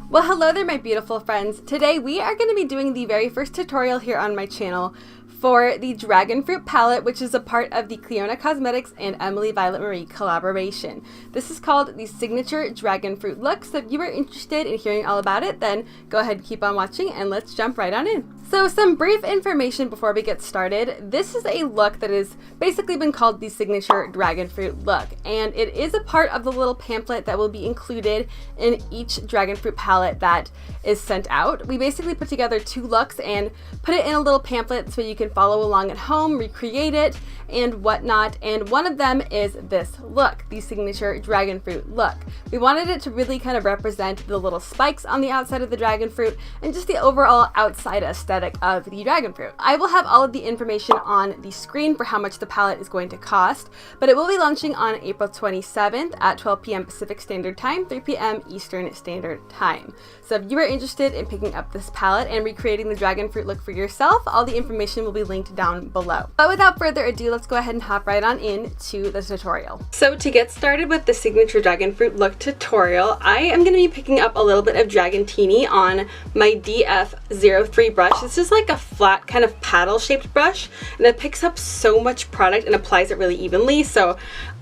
Well, hello there, my beautiful friends. Today we are going to be doing the very first tutorial here on my channel for the Dragon Fruit palette, which is a part of the Clionadh Cosmetics and Emily Violet Marie collaboration. This is called the Signature Dragon Fruit look, so if you are interested in hearing all about it, then go ahead and keep on watching and let's jump right on in. So some brief information before we get started. This is a look that has basically been called the Signature Dragon Fruit look, and it is a part of the little pamphlet that will be included in each Dragon Fruit palette that is sent out. We basically put together two looks and put it in a little pamphlet so you can follow along at home, recreate it, and whatnot, and one of them is this look, the Signature Dragon Fruit look. We wanted it to really kind of represent the little spikes on the outside of the dragon fruit and just the overall outside aesthetic of the dragon fruit. I will have all of the information on the screen for how much the palette is going to cost, but it will be launching on April 27th at 12 p.m. Pacific Standard Time, 3 p.m. Eastern Standard Time. So if you are interested in picking up this palette and recreating the dragon fruit look for yourself, all the information will be linked down below. But without further ado, let's go ahead and hop right on into the tutorial. So to get started with the Signature Dragon Fruit look tutorial, I am going to be picking up a little bit of Dragantini on my DF03 brush. This is like a flat kind of paddle shaped brush, and it picks up so much product and applies it really evenly. So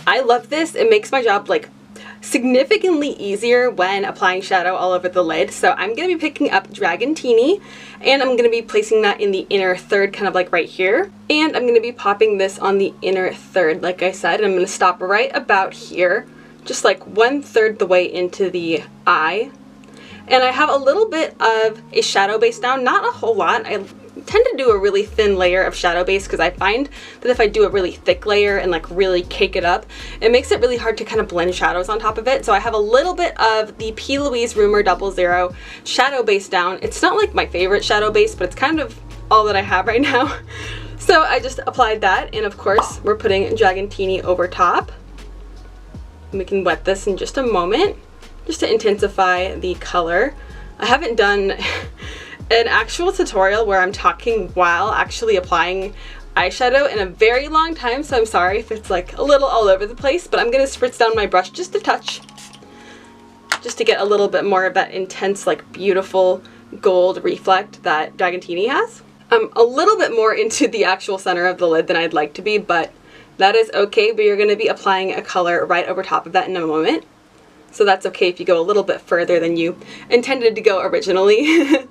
I love this. It makes my job like significantly easier when applying shadow all over the lid. So I'm going to be picking up Dragantini and I'm going to be placing that in the inner third, kind of like right here. And I'm going to be popping this on the inner third, like I said, and I'm going to stop right about here, just like 1/3 the way into the eye. And I have a little bit of a shadow base down, not a whole lot. I tend to do a really thin layer of shadow base because I find that if I do a really thick layer and like really cake it up, it makes it really hard to kind of blend shadows on top of it. So I have a little bit of the P. Louise Rumor 00 shadow base down. It's not like my favorite shadow base, but it's kind of all that I have right now. So I just applied that, and of course we're putting Dragantini over top. We can wet this in just a moment just to intensify the color. I haven't done an actual tutorial where I'm talking while actually applying eyeshadow in a very long time, so I'm sorry if it's like a little all over the place, but I'm going to spritz down my brush just a touch, just to get a little bit more of that intense, like beautiful gold reflect that Dragantini has. I'm a little bit more into the actual center of the lid than I'd like to be, but that is okay. But you're going to be applying a color right over top of that in a moment, so that's okay if you go a little bit further than you intended to go originally.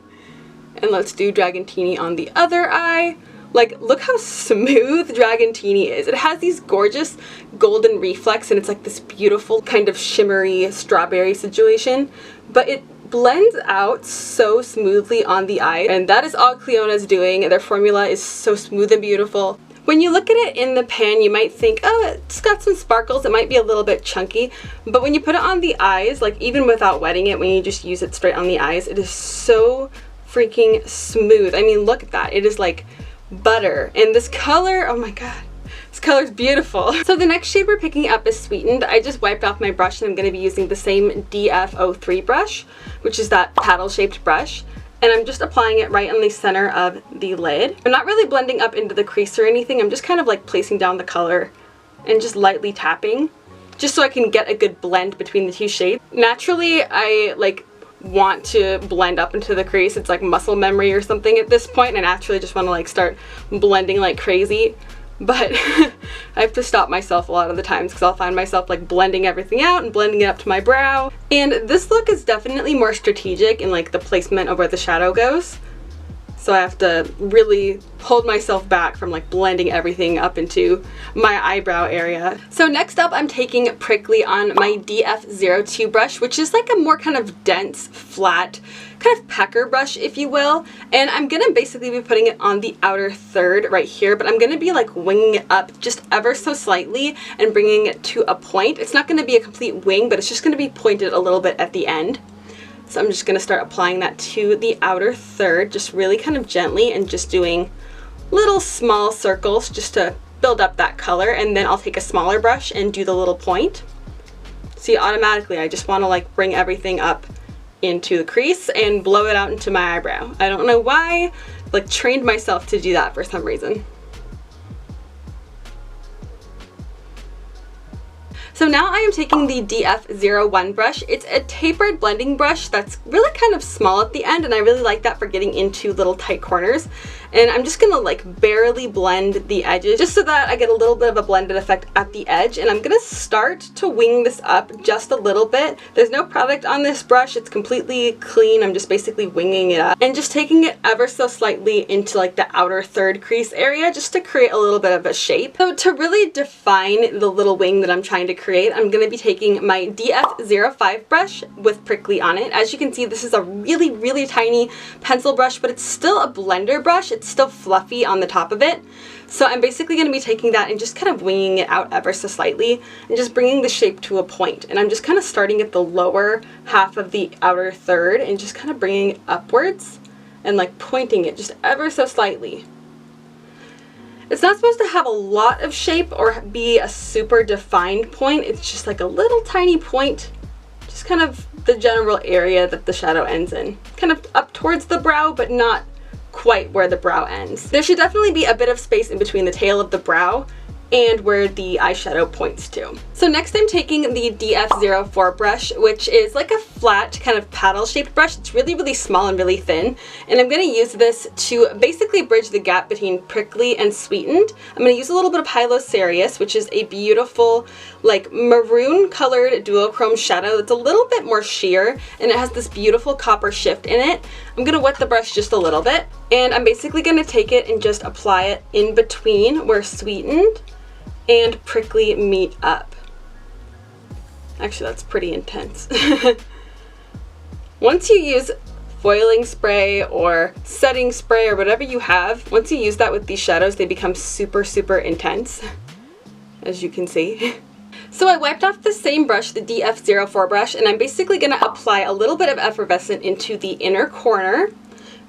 And let's do Dragantini on the other eye. Like, look how smooth Dragantini is. It has these gorgeous golden reflex, and it's like this beautiful kind of shimmery strawberry situation, but it blends out so smoothly on the eye, and that is all Clionadh's doing. Their formula is so smooth and beautiful. When you look at it in the pan, you might think, oh, it's got some sparkles, it might be a little bit chunky, but when you put it on the eyes, like even without wetting it, when you just use it straight on the eyes, it is so freaking smooth. I mean, look at that. It is like butter. And this color, oh my god, this color is beautiful. So the next shade we're picking up is Sweetened. I just wiped off my brush and I'm going to be using the same DF03 brush, which is that paddle shaped brush. And I'm just applying it right in the center of the lid. I'm not really blending up into the crease or anything. I'm just kind of like placing down the color and just lightly tapping, just so I can get a good blend between the two shades. Naturally, I like want to blend up into the crease. It's like muscle memory or something at this point, and I naturally just want to like start blending like crazy, but I have to stop myself a lot of the times because I'll find myself like blending everything out and blending it up to my brow. And this look is definitely more strategic in like the placement of where the shadow goes, so I have to really hold myself back from like blending everything up into my eyebrow area. So next up, I'm taking Prickly on my DF02 brush, which is like a more kind of dense, flat, kind of pecker brush, if you will. And I'm gonna basically be putting it on the outer third right here, but I'm gonna be like winging it up just ever so slightly and bringing it to a point. It's not gonna be a complete wing, but it's just gonna be pointed a little bit at the end. So I'm just going to start applying that to the outer third, just really kind of gently, and just doing little small circles just to build up that color. And then I'll take a smaller brush and do the little point. See, automatically I just want to like bring everything up into the crease and blow it out into my eyebrow. I don't know why, like trained myself to do that for some reason. So now I am taking the DF01 brush. It's a tapered blending brush that's really kind of small at the end, and I really like that for getting into little tight corners. And I'm just gonna like barely blend the edges just so that I get a little bit of a blended effect at the edge. And I'm gonna start to wing this up just a little bit. There's no product on this brush, it's completely clean. I'm just basically winging it up and just taking it ever so slightly into like the outer third crease area just to create a little bit of a shape. So to really define the little wing that I'm trying to create, I'm gonna be taking my DF05 brush with prickly on it. As you can see, this is a really tiny pencil brush, but it's still a blender brush. It's still fluffy on the top of it. So I'm basically going to be taking that and just kind of winging it out ever so slightly and just bringing the shape to a point. And I'm just kind of starting at the lower half of the outer third and just kind of bringing it upwards and like pointing it just ever so slightly. It's not supposed to have a lot of shape or be a super defined point. It's just like a little tiny point, just kind of the general area that the shadow ends in. Kind of up towards the brow, but not quite where the brow ends. There should definitely be a bit of space in between the tail of the brow and where the eyeshadow points to. So next I'm taking the DF04 brush, which is like a flat kind of paddle shaped brush. It's really small and really thin, and I'm going to use this to basically bridge the gap between prickly and sweetened. I'm going to use a little bit of Hylocereus, which is a beautiful like maroon colored duochrome shadow that's a little bit more sheer, and it has this beautiful copper shift in it. I'm going to wet the brush just a little bit, and I'm basically going to take it and just apply it in between where sweetened and prickly meet up. Actually, that's pretty intense. Once you use foiling spray or setting spray or whatever you have, once you use that with these shadows, they become super intense, as you can see. So I wiped off the same brush, the DF04 brush, and I'm basically going to apply a little bit of effervescent into the inner corner.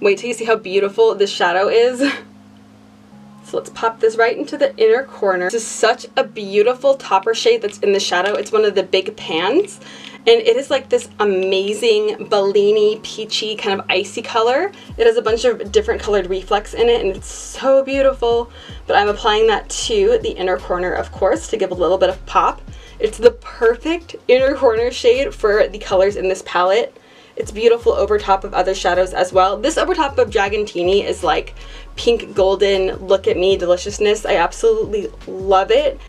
Wait till you see how beautiful this shadow is. So let's pop this right into the inner corner. This is such a beautiful topper shade that's in the shadow. It's one of the big pans, and it is like this amazing Bellini peachy kind of icy color. It has a bunch of different colored reflex in it, and it's so beautiful. But I'm applying that to the inner corner, of course, to give a little bit of pop. It's the perfect inner corner shade for the colors in this palette. It's beautiful over top of other shadows as well. This over top of Dragantini is like pink golden look at me deliciousness. I absolutely love it.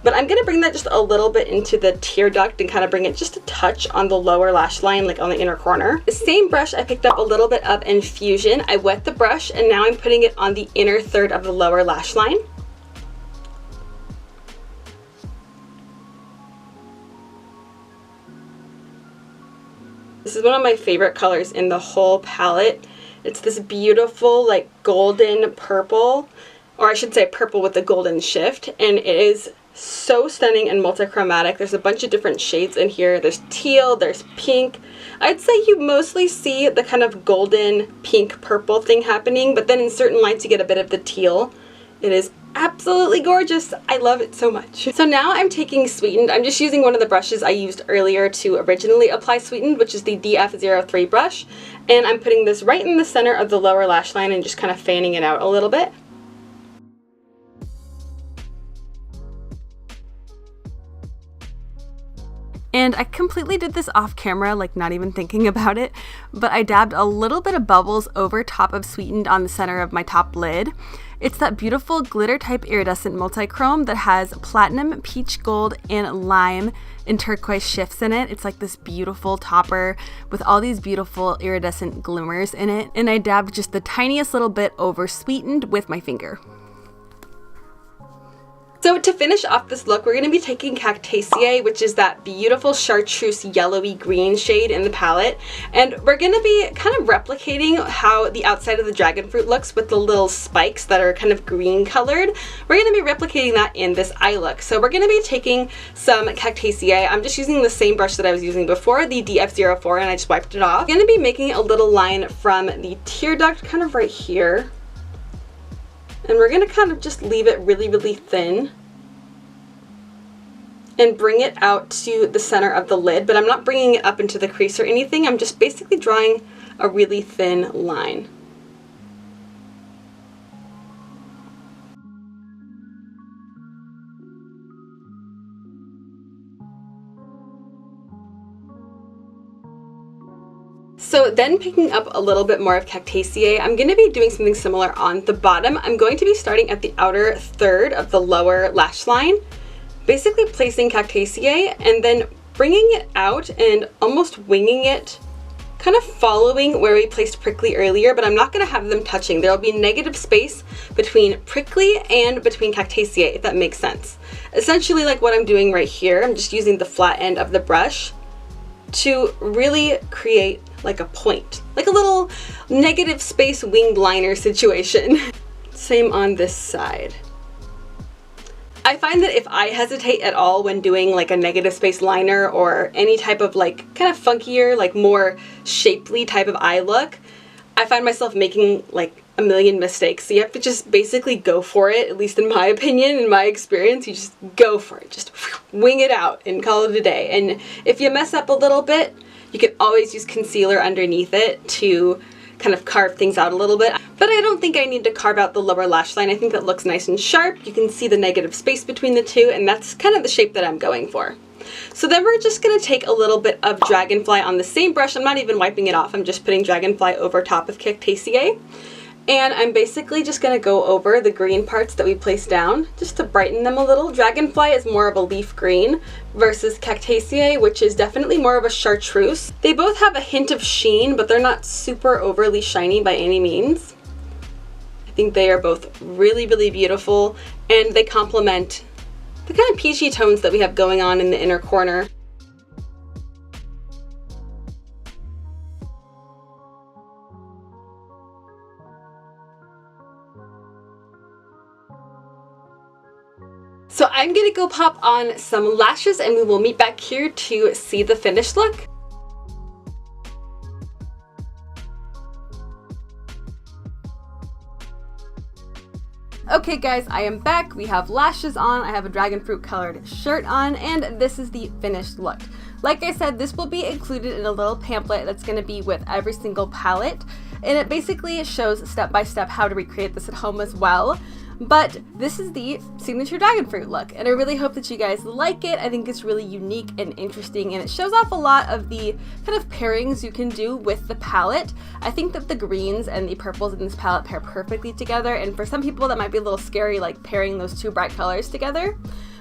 But I'm going to bring that just a little bit into the tear duct and kind of bring it just a touch on the lower lash line, like on the inner corner. The same brush, I picked up a little bit of Infusion. I wet the brush and now I'm putting it on the inner third of the lower lash line. This is one of my favorite colors in the whole palette. It's this beautiful like golden purple, or I should say purple with the golden shift, and it is so stunning and multichromatic. There's a bunch of different shades in here. There's teal, there's pink. I'd say you mostly see the kind of golden pink purple thing happening, but then in certain lights you get a bit of the teal. It is absolutely gorgeous. I love it so much. So now I'm taking Sweetened. I'm just using one of the brushes I used earlier to originally apply Sweetened, which is the DF03 brush, and I'm putting this right in the center of the lower lash line and just kind of fanning it out a little bit. And I completely did this off camera, like not even thinking about it, but I dabbed a little bit of bubbles over top of Sweetened on the center of my top lid. It's that beautiful glitter type iridescent multichrome that has platinum, peach gold, and lime and turquoise shifts in it. It's like this beautiful topper with all these beautiful iridescent glimmers in it. And I dabbed just the tiniest little bit over Sweetened with my finger. So to finish off this look, we're going to be taking Cactaceae, which is that beautiful chartreuse yellowy green shade in the palette, and we're going to be kind of replicating how the outside of the dragon fruit looks with the little spikes that are kind of green colored. We're going to be replicating that in this eye look. So we're going to be taking some Cactaceae. I'm just using the same brush that I was using before, the DF04, and I just wiped it off. I'm going to be making a little line from the tear duct kind of right here. And we're going to kind of just leave it really thin and bring it out to the center of the lid, but I'm not bringing it up into the crease or anything. I'm just basically drawing a really thin line. So then picking up a little bit more of Cactaceae, I'm going to be doing something similar on the bottom. I'm going to be starting at the outer third of the lower lash line, basically placing Cactaceae and then bringing it out and almost winging it, kind of following where we placed Prickly earlier, but I'm not going to have them touching. There'll be negative space between Prickly and between Cactaceae, if that makes sense. Essentially like what I'm doing right here, I'm just using the flat end of the brush to really create like a point, like a little negative space winged liner situation. Same on this side. I find that if I hesitate at all when doing like a negative space liner or any type of like kind of funkier, like more shapely type of eye look, I find myself making like a million mistakes. So you have to just basically go for it, at least in my opinion, in my experience. You just go for it, just wing it out and call it a day. And if you mess up a little bit, you can always use concealer underneath it to kind of carve things out a little bit. But I don't think I need to carve out the lower lash line. I think that looks nice and sharp. You can see the negative space between the two, and that's kind of the shape that I'm going for. So then we're just going to take a little bit of Dragonfly on the same brush. I'm not even wiping it off. I'm just putting Dragonfly over top of Cactaceae. And I'm basically just going to go over the green parts that we placed down just to brighten them a little. Dragonfly is more of a leaf green versus Cactaceae, which is definitely more of a chartreuse. They both have a hint of sheen, but they're not super overly shiny by any means. I think they are both really, really beautiful, and they complement the kind of peachy tones that we have going on in the inner corner. So I'm gonna go pop on some lashes and we will meet back here to see the finished look. Okay guys, I am back. We have lashes on, I have a dragon fruit colored shirt on, and this is the finished look. Like I said, this will be included in a little pamphlet that's going to be with every single palette, and it basically shows step by step how to recreate this at home as well. But this is the signature dragon fruit look, and I really hope that you guys like it. I think it's really unique and interesting, and it shows off a lot of the kind of pairings you can do with the palette. I think that the greens and the purples in this palette pair perfectly together, and for some people that might be a little scary, like pairing those two bright colors together.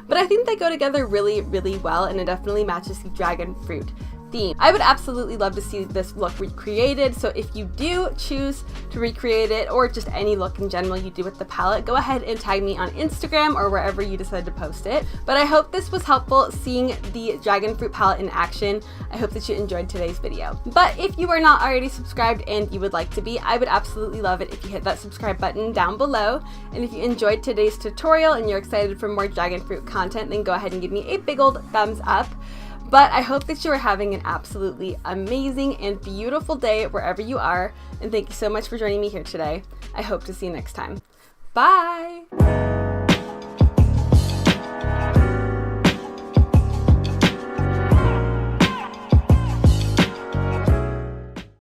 But I think they go together really, really well, and it definitely matches the dragon fruit theme. I would absolutely love to see this look recreated, so if you do choose to recreate it, or just any look in general you do with the palette, go ahead and tag me on Instagram or wherever you decide to post it. But I hope this was helpful seeing the dragon fruit palette in action. I hope that you enjoyed today's video. But if you are not already subscribed and you would like to be, I would absolutely love it if you hit that subscribe button down below. And if you enjoyed today's tutorial and you're excited for more dragon fruit content, then go ahead and give me a big old thumbs up. But I hope that you are having an absolutely amazing and beautiful day wherever you are, and thank you so much for joining me here today. I hope to see you next time. Bye!